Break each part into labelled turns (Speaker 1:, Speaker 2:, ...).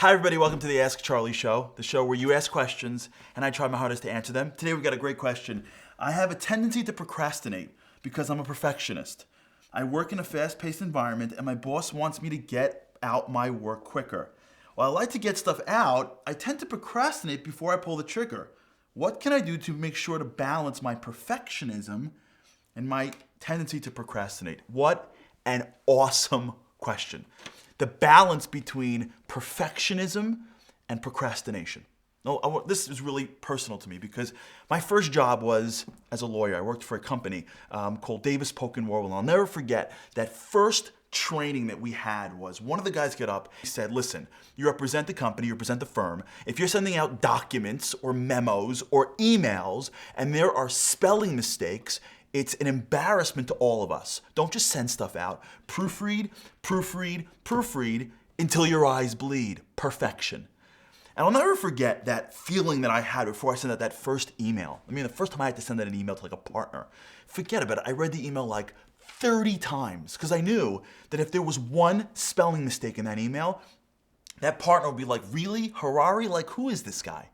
Speaker 1: Hi everybody, welcome to the Ask Charlie Show, the show where you ask questions and I try my hardest to answer them. Today we've got a great question. I have a tendency to procrastinate because I'm a perfectionist. I work in a fast-paced environment and my boss wants me to get out my work quicker. While I like to get stuff out, I tend to procrastinate before I pull the trigger. What can I do to make sure to balance my perfectionism and my tendency to procrastinate? What an awesome question. The balance between perfectionism and procrastination. No, this is really personal to me because my first job was as a lawyer. I worked for a company called Davis Polk and Warwell. I'll never forget that first training that we had was one of the guys get up, he said, listen, you represent the company, you represent the firm. If you're sending out documents or memos or emails and there are spelling mistakes, it's an embarrassment to all of us. Don't just send stuff out. Proofread, proofread, proofread until your eyes bleed. Perfection. And I'll never forget that feeling that I had before I sent out that first email. I mean, the first time I had to send out an email to like a partner, forget about it. I read the email like 30 times because I knew that if there was one spelling mistake in that email, that partner would be like, really? Harari? Like, who is this guy?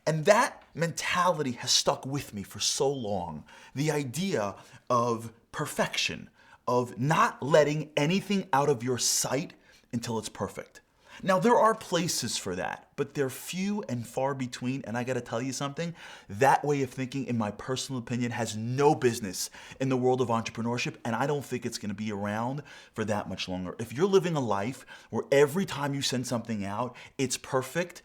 Speaker 1: And that mentality has stuck with me for so long. The idea of perfection, of not letting anything out of your sight until it's perfect. Now, there are places for that, but they're few and far between, and I gotta tell you something, that way of thinking, in my personal opinion, has no business in the world of entrepreneurship, and I don't think it's gonna be around for that much longer. If you're living a life where every time you send something out, it's perfect,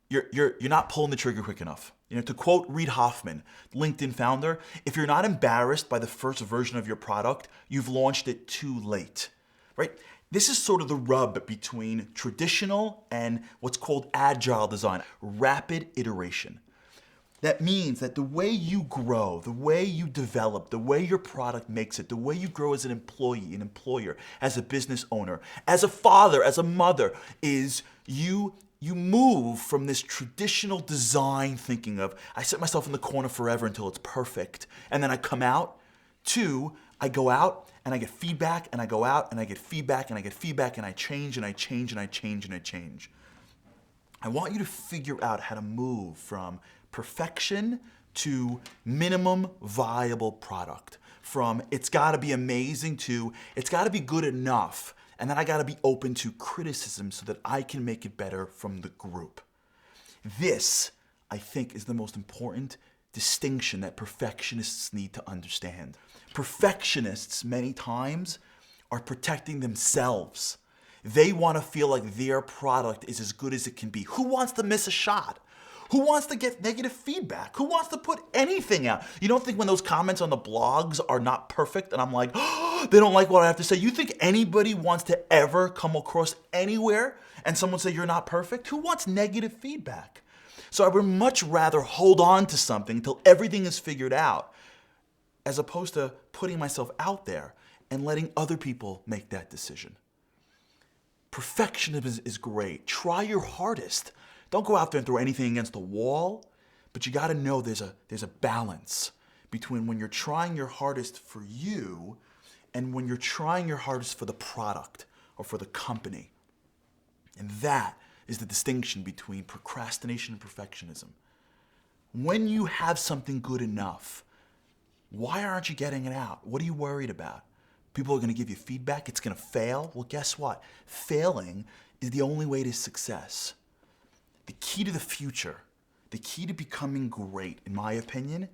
Speaker 1: you're not pulling the trigger quick enough. You know, to quote Reid Hoffman, LinkedIn founder, if you're not embarrassed by the first version of your product, you've launched it too late, right? This is sort of the rub between traditional and what's called agile design, rapid iteration. That means that the way you grow, the way you develop, the way your product makes it, the way you grow as an employee, an employer, as a business owner, as a father, as a mother, is you move from this traditional design thinking of, I set myself in the corner forever until it's perfect, and then I come out, to I go out and I get feedback, and I go out and I get feedback, and I get feedback, and I change and I change and I change and I change. I want you to figure out how to move from perfection to minimum viable product. From it's gotta be amazing to it's gotta be good enough. And then I gotta be open to criticism so that I can make it better from the group. This, I think, is the most important distinction that perfectionists need to understand. Perfectionists, many times, are protecting themselves. They wanna feel like their product is as good as it can be. Who wants to miss a shot? Who wants to get negative feedback? Who wants to put anything out? You don't think when those comments on the blogs are not perfect and I'm like, oh, they don't like what I have to say. You think anybody wants to ever come across anywhere and someone say you're not perfect? Who wants negative feedback? So I would much rather hold on to something until everything is figured out as opposed to putting myself out there and letting other people make that decision. Perfectionism is great. Try your hardest. Don't go out there and throw anything against the wall, but you gotta know there's a balance between when you're trying your hardest for you and when you're trying your hardest for the product or for the company. And that is the distinction between procrastination and perfectionism. When you have something good enough, why aren't you getting it out? What are you worried about? People are gonna give you feedback, it's gonna fail. Well, guess what? Failing is the only way to success. The key to the future, the key to becoming great, in my opinion,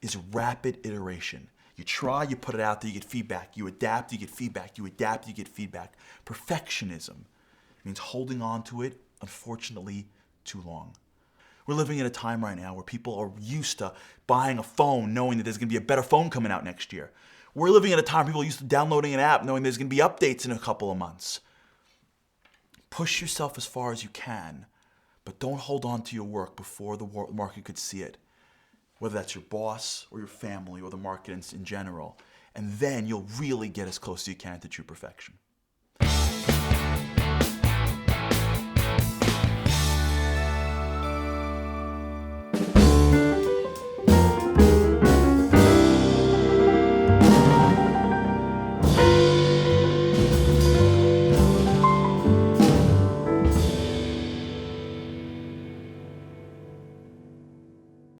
Speaker 1: is rapid iteration. You try, you put it out there, you get feedback. You adapt, you get feedback. You adapt, you get feedback. Perfectionism means holding on to it, unfortunately, too long. We're living in a time right now where people are used to buying a phone knowing that there's going to be a better phone coming out next year. We're living in a time where people are used to downloading an app knowing there's going to be updates in a couple of months. Push yourself as far as you can. But don't hold on to your work before the market could see it, whether that's your boss or your family or the market in general. And then you'll really get as close as you can to true perfection.